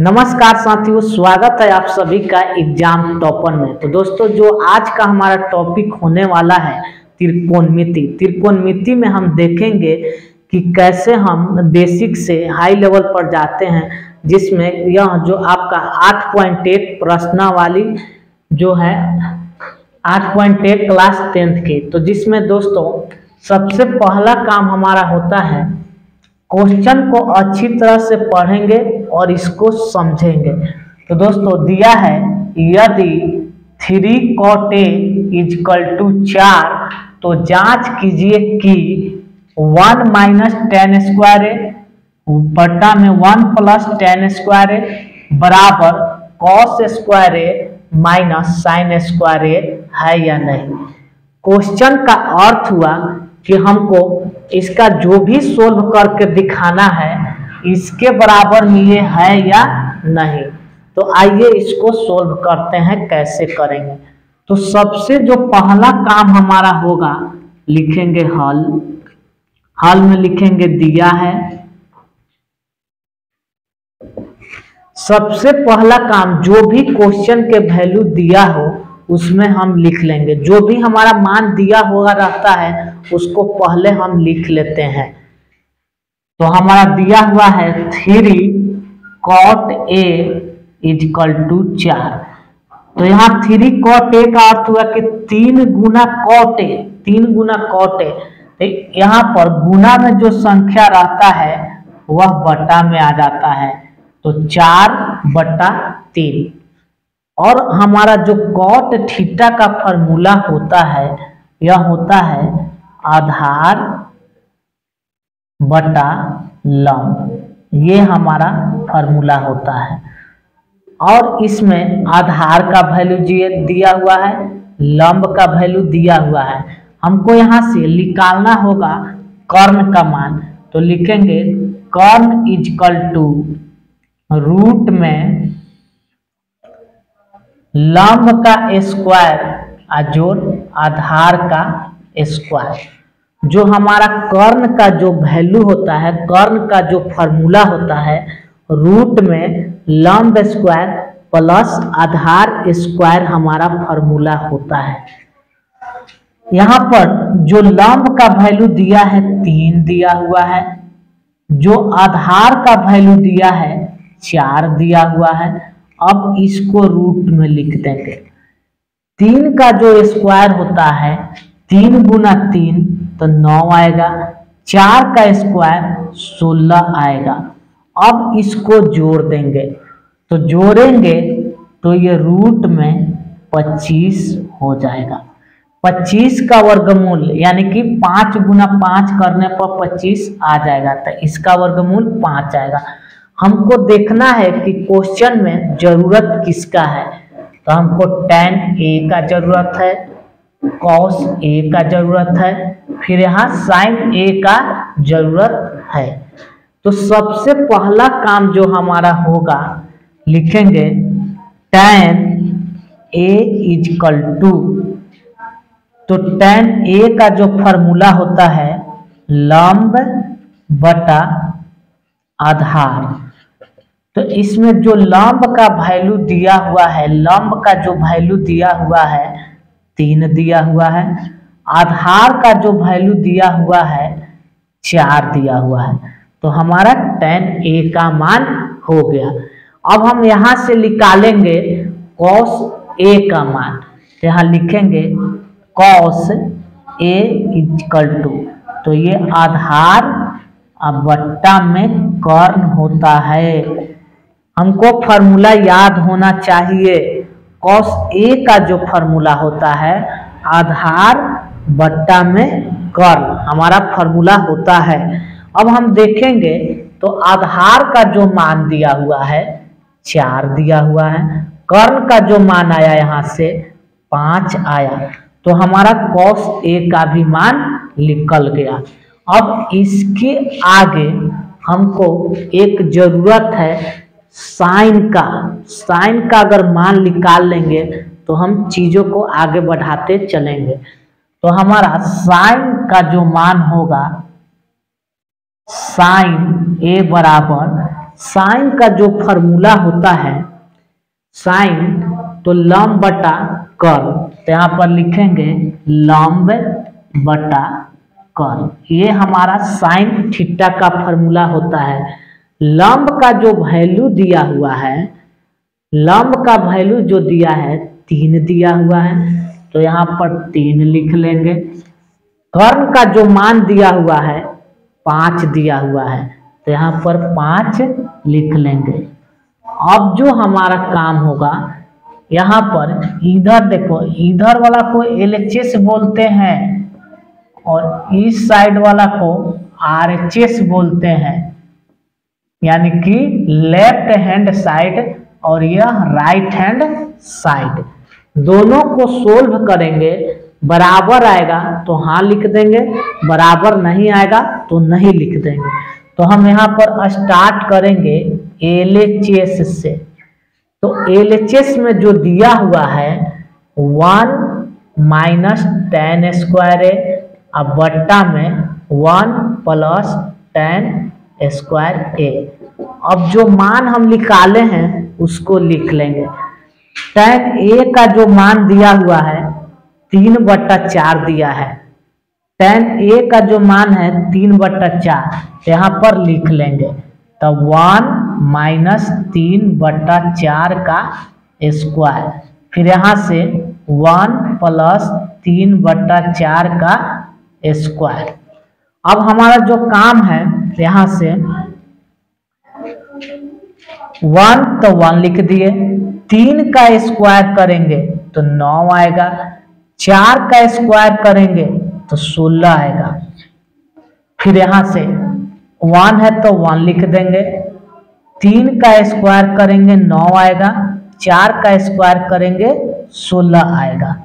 नमस्कार साथियों, स्वागत है आप सभी का एग्जाम टॉपर में। तो दोस्तों, जो आज का हमारा टॉपिक होने वाला है त्रिकोणमिति। त्रिकोणमिति में हम देखेंगे कि कैसे हम बेसिक से हाई लेवल पर जाते हैं, जिसमें यह जो आपका 8.1 प्रश्नावली जो है 8.1 क्लास 10th के, तो जिसमें दोस्तों सबसे पहला काम हमारा होता है क्वेश्चन को अच्छी तरह से पढ़ेंगे और इसको समझेंगे। तो दोस्तों दिया है, यदि 3 cot A = 4 तो जांच कीजिए कि 1 - tan स्क्वायर ए बटा में 1 + tan स्क्वायर ए बराबर cos स्क्वायर ए माइनस sin स्क्वायर ए है या नहीं। क्वेश्चन का अर्थ हुआ कि हमको इसका जो भी सोल्व करके दिखाना है इसके बराबर में ये है या नहीं। तो आइए इसको सोल्व करते हैं, कैसे करेंगे। तो सबसे जो पहला काम हमारा होगा, लिखेंगे हल। हल में लिखेंगे दिया है। सबसे पहला काम जो भी क्वेश्चन के वैल्यू दिया हो उसमें हम लिख लेंगे। जो भी हमारा मान दिया हुआ रहता है उसको पहले हम लिख लेते हैं। तो हमारा दिया हुआ है 3 cot A = 4। तो यहाँ 3 cot A का अर्थ हुआ कि 3 गुना cot A, 3 Guna cot A। तो यहाँ पर गुना में जो संख्या रहता है वह बटा में आ जाता है, तो 4/3। और हमारा जो cot थीटा का फॉर्मूला होता है यह होता है आधार बटा लंब। ये हमारा फॉर्मूला होता है। और इसमें आधार का वैल्यू दिया हुआ है, लंब का वैल्यू दिया हुआ है। हमको यहाँ से निकालना होगा कर्ण का मान। तो लिखेंगे कर्ण = रूट में लंब का स्क्वायर जोड़ आधार का स्क्वायर। जो हमारा कर्ण का जो वैल्यू होता है, कर्ण का जो फॉर्मूला होता है, रूट में लंब स्क्वायर प्लस आधार स्क्वायर हमारा फॉर्मूला होता है। यहाँ पर जो लंब का वैल्यू दिया है 3 दिया हुआ है, जो आधार का वैल्यू दिया है 4 दिया हुआ है। अब इसको रूट में लिख देंगे। 3 का जो स्क्वायर होता है 3 गुना 3 तो 9 आएगा, 4 का स्क्वायर 16 आएगा। अब इसको जोड़ देंगे, तो जोड़ेंगे तो ये रूट में 25 हो जाएगा। 25 का वर्गमूल यानी कि 5 गुना 5 करने पर 25 आ जाएगा, तो इसका वर्गमूल 5 आएगा। हमको देखना है कि क्वेश्चन में जरूरत किसका है। तो हमको tan A का जरूरत है, cos A का जरूरत है, फिर यहाँ sin A का जरूरत है। तो सबसे पहला काम जो हमारा होगा, लिखेंगे tan A = तो tan A का जो फॉर्मूला होता है लंब बटा आधार। तो इसमें जो लंब का वैल्यू दिया हुआ है, लंब का जो वैल्यू दिया हुआ है 3 दिया हुआ है, आधार का जो वैल्यू दिया हुआ है 4 दिया हुआ है। तो हमारा tan A का मान हो गया। अब हम यहाँ से निकालेंगे cos A का मान। तो यहाँ लिखेंगे cos A = तो ये आधार बट्टा में कर्ण होता है। हमको फॉर्मूला याद होना चाहिए। cos A का जो फॉर्मूला होता है आधार बट्टा में कर्ण हमारा फॉर्मूला होता है। अब हम देखेंगे तो आधार का जो मान दिया हुआ है 4 दिया हुआ है, कर्ण का जो मान आया यहाँ से 5 आया, तो हमारा cos A का भी मान निकल गया। अब इसके आगे हमको एक जरूरत है साइन का। साइन का अगर मान निकाल लेंगे तो हम चीजों को आगे बढ़ाते चलेंगे। तो हमारा साइन का जो मान होगा, साइन A बराबर साइन का जो फॉर्मूला होता है, साइन तो लंब बटा कर्ल, तो यहाँ पर लिखेंगे लंब बटा कर्ल। ये हमारा साइन थीटा का फॉर्मूला होता है। लंब का जो वैल्यू दिया हुआ है, लंब का वैल्यू जो दिया है 3 दिया हुआ है, तो यहाँ पर 3 लिख लेंगे। कर्ल का जो मान दिया हुआ है 5 दिया हुआ है, तो यहाँ पर 5 लिख लेंगे। अब जो हमारा काम होगा, यहाँ पर इधर देखो, इधर वाला को LHS बोलते हैं और इस साइड वाला को RHS बोलते हैं, यानी कि लेफ्ट हैंड साइड और यह राइट हैंड साइड। दोनों को सोल्व करेंगे, बराबर आएगा तो हाँ लिख देंगे, बराबर नहीं आएगा तो नहीं लिख देंगे। तो हम यहाँ पर स्टार्ट करेंगे LHS से। तो LHS में जो दिया हुआ है 1 माइनस tan स्क्वायर ए, अब बट्टा में 1 प्लस tan स्क्वायर ए। अब जो मान हम निकाले हैं उसको लिख लेंगे। tan ए का जो मान दिया हुआ है 3/4 दिया है। tan ए का जो मान है 3/4 यहाँ पर लिख लेंगे। तो 1 माइनस 3/4 का स्क्वायर, फिर यहाँ से 1 प्लस 3/4 का स्क्वायर। अब हमारा जो काम है, यहाँ से 1 तो 1 लिख दिए, 3 का स्क्वायर करेंगे तो 9 आएगा, 4 का स्क्वायर करेंगे तो 16 आएगा। फिर यहाँ से 1 है तो 1 लिख देंगे, 3 का स्क्वायर करेंगे 9 आएगा, 4 का स्क्वायर करेंगे 16 आएगा।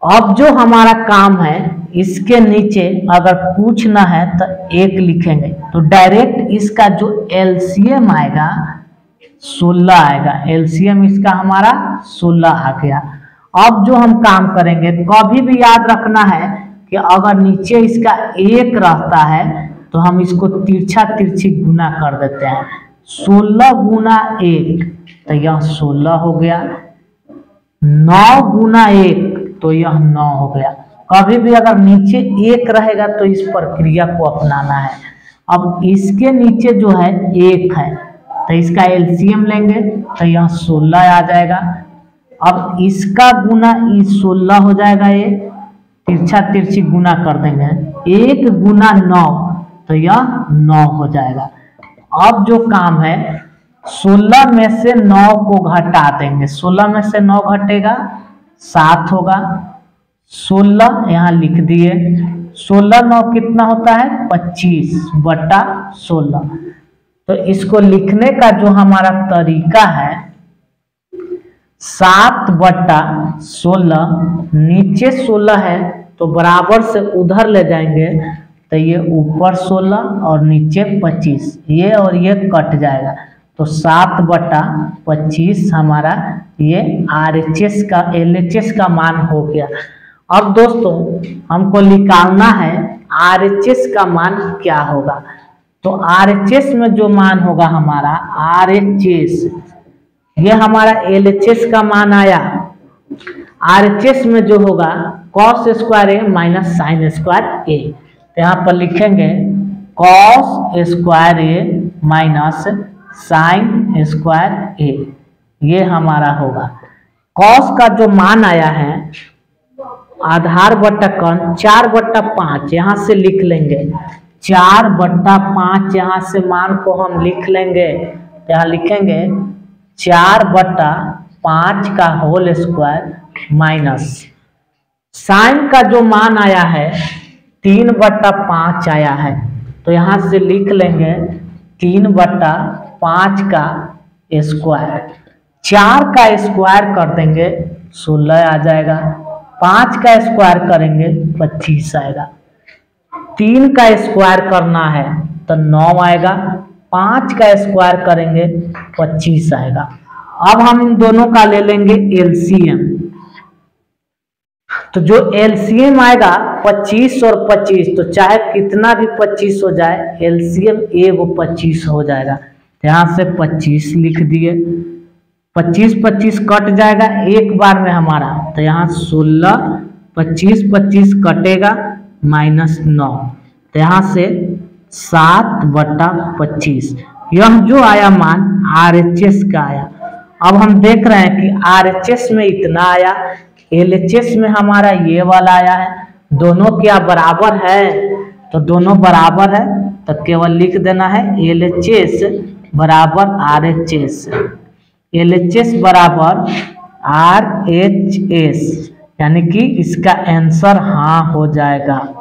अब जो हमारा काम है, इसके नीचे अगर पूछना है तो 1 लिखेंगे, तो डायरेक्ट इसका जो LCM आएगा 16 आएगा। LCM इसका हमारा 16 आ गया। अब जो हम काम करेंगे, कभी भी याद रखना है कि अगर नीचे इसका 1 रहता है तो हम इसको तिरछा तिरछी गुना कर देते हैं। 16 गुना 1 तो यह 16 हो गया, 9 गुना 1 तो यह 9 हो गया। कभी भी अगर नीचे 1 रहेगा तो इस प्रक्रिया को अपनाना है। अब इसके नीचे जो है 1 है तो इसका LCM लेंगे तो यह 16 आ जाएगा। अब इसका गुना इस 16 हो जाएगा, ये तिरछा तिरछी गुना कर देंगे, 1 गुना 9 तो यह 9 हो जाएगा। अब जो काम है, 16 में से 9 को घटा देंगे, 16 में से 9 घटेगा 7 होगा, 16 यहाँ लिख दिए। 16 9 कितना होता है 25/16। तो इसको लिखने का जो हमारा तरीका है, 7/16, नीचे 16 है तो बराबर से उधर ले जाएंगे तो ये ऊपर 16 और नीचे 25, ये और ये कट जाएगा तो 7/25 हमारा ये RHS का LHS का मान हो गया। अब दोस्तों हमको निकालना है RHS का मान क्या होगा। तो RHS में जो मान होगा हमारा RHS, ये हमारा LHS का मान आया। RHS में जो होगा cos स्क्वायर ए माइनस साइन स्क्वायर ए, तो यहाँ पर लिखेंगे cos स्क्वायर ए माइनस साइन स्क्वायर ए, ये हमारा होगा। cos का जो मान आया है आधार बट्टा कर्ण 4/5 यहाँ से लिख लेंगे, 4/5 यहाँ से मान को हम लिख लेंगे, यहाँ लिखेंगे 4/5 का होल स्क्वायर माइनस साइन का जो मान आया है 3/5 आया है, तो यहाँ से लिख लेंगे 3/5 का स्क्वायर, 4 का स्क्वायर कर देंगे 16 आ जाएगा, 5 का स्क्वायर करेंगे 25 आएगा, 3 का स्क्वायर करना है तो 9 आएगा, 5 का स्क्वायर करेंगे 25 आएगा। अब हम इन दोनों का ले लेंगे LCM। तो जो LCM आएगा 25 और 25, तो चाहे कितना भी 25 हो जाए, एलसीएम एगो 25 हो जाएगा। तो यहाँ से 25 लिख दिए, 25 25 कट जाएगा एक बार में हमारा, तो यहाँ 16, 25 25 कटेगा -9, तो यहाँ से 7/25। यह जो आया मान RHS का आया। अब हम देख रहे हैं कि RHS में इतना आया, LHS में हमारा ये वाला आया है, दोनों क्या बराबर है, तो दोनों बराबर है, तो केवल लिख देना है LHS बराबर RHS, LHS बराबर RHS, यानी कि इसका आंसर हाँ हो जाएगा।